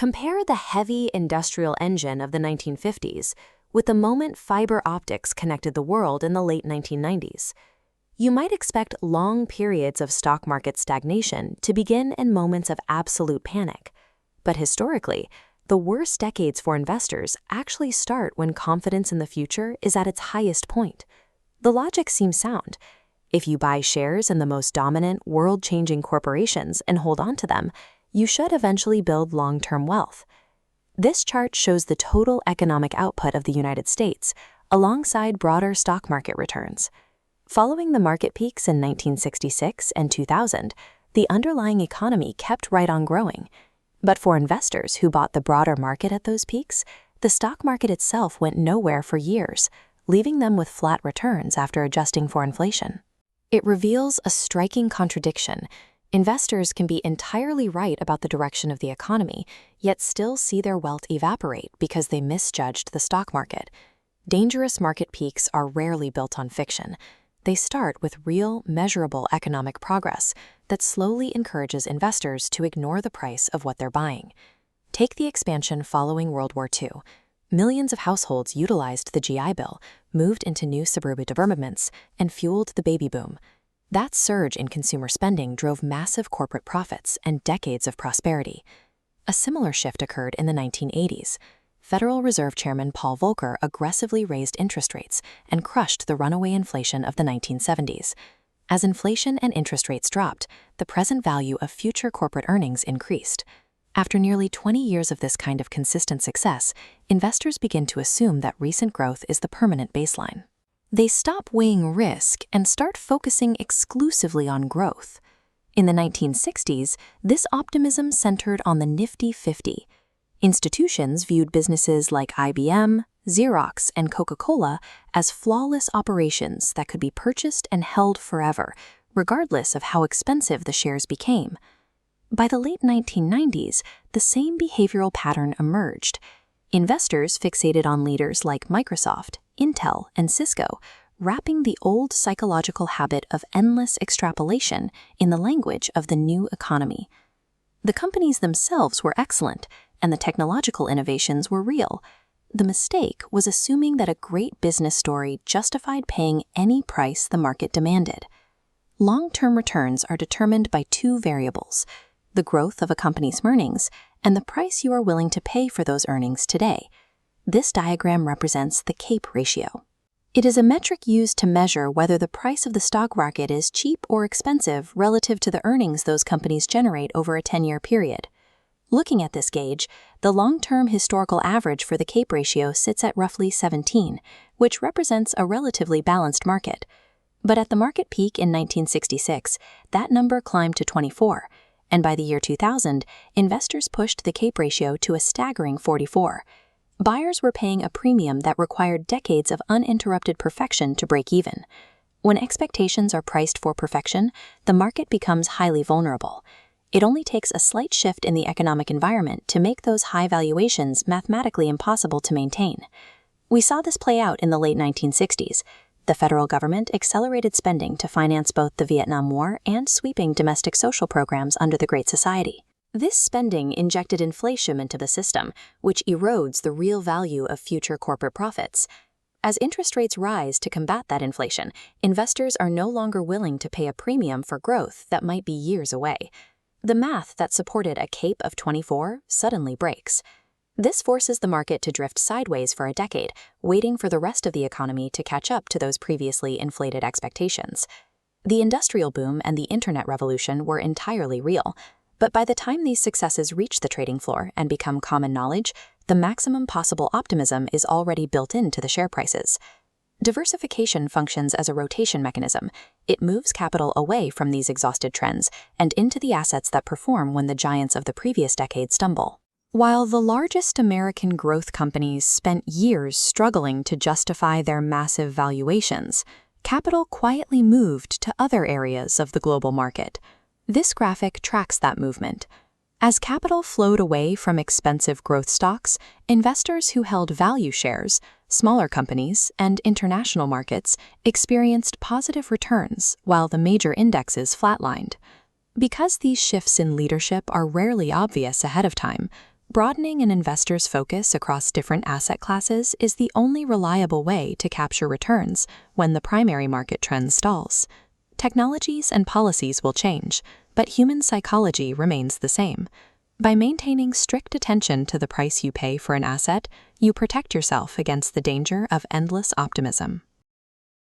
Compare the heavy industrial engine of the 1950s with the moment fiber optics connected the world in the late 1990s. You might expect long periods of stock market stagnation to begin in moments of absolute panic. But historically, the worst decades for investors actually start when confidence in the future is at its highest point. The logic seems sound. If you buy shares in the most dominant, world-changing corporations and hold on to them, you should eventually build long-term wealth. This chart shows the total economic output of the United States alongside broader stock market returns. Following the market peaks in 1966 and 2000, the underlying economy kept right on growing. But for investors who bought the broader market at those peaks, the stock market itself went nowhere for years, leaving them with flat returns after adjusting for inflation. It reveals a striking contradiction. Investors can be entirely right about the direction of the economy, yet still see their wealth evaporate because they misjudged the stock market. Dangerous market peaks are rarely built on fiction. They start with real, measurable economic progress that slowly encourages investors to ignore the price of what they're buying. Take the expansion following World War II. Millions of households utilized the GI Bill, moved into new suburban developments, and fueled the baby boom. That surge in consumer spending drove massive corporate profits and decades of prosperity. A similar shift occurred in the 1980s. Federal Reserve Chairman Paul Volcker aggressively raised interest rates and crushed the runaway inflation of the 1970s. As inflation and interest rates dropped, the present value of future corporate earnings increased. After nearly 20 years of this kind of consistent success, investors begin to assume that recent growth is the permanent baseline. They stop weighing risk and start focusing exclusively on growth. In the 1960s, this optimism centered on the Nifty 50. Institutions viewed businesses like IBM, Xerox, and Coca-Cola as flawless operations that could be purchased and held forever, regardless of how expensive the shares became. By the late 1990s, the same behavioral pattern emerged. Investors fixated on leaders like Microsoft, Intel, and Cisco, wrapping the old psychological habit of endless extrapolation in the language of the new economy. The companies themselves were excellent, and the technological innovations were real. The mistake was assuming that a great business story justified paying any price the market demanded. Long-term returns are determined by two variables: the growth of a company's earnings and the price you are willing to pay for those earnings today. This diagram represents the CAPE ratio. It is a metric used to measure whether the price of the stock market is cheap or expensive relative to the earnings those companies generate over a 10-year period. Looking at this gauge, the long-term historical average for the CAPE ratio sits at roughly 17, which represents a relatively balanced market. But at the market peak in 1966, that number climbed to 24, and by the year 2000, investors pushed the CAPE ratio to a staggering 44. Buyers were paying a premium that required decades of uninterrupted perfection to break even. When expectations are priced for perfection, the market becomes highly vulnerable. It only takes a slight shift in the economic environment to make those high valuations mathematically impossible to maintain. We saw this play out in the late 1960s. The federal government accelerated spending to finance both the Vietnam War and sweeping domestic social programs under the Great Society. This spending injected inflation into the system, which erodes the real value of future corporate profits. As interest rates rise to combat that inflation, investors are no longer willing to pay a premium for growth that might be years away. The math that supported a CAPE of 24 suddenly breaks. This forces the market to drift sideways for a decade, waiting for the rest of the economy to catch up to those previously inflated expectations. The industrial boom and the internet revolution were entirely real, but by the time these successes reach the trading floor and become common knowledge, the maximum possible optimism is already built into the share prices. Diversification functions as a rotation mechanism. It moves capital away from these exhausted trends and into the assets that perform when the giants of the previous decade stumble. While the largest American growth companies spent years struggling to justify their massive valuations, capital quietly moved to other areas of the global market. This graphic tracks that movement. As capital flowed away from expensive growth stocks, investors who held value shares, smaller companies, and international markets experienced positive returns while the major indexes flatlined. Because these shifts in leadership are rarely obvious ahead of time, Broadening an investor's focus across different asset classes is the only reliable way to capture returns when the primary market trend stalls. Technologies and policies will change, but human psychology remains the same. By maintaining strict attention to the price you pay for an asset, you protect yourself against the danger of endless optimism.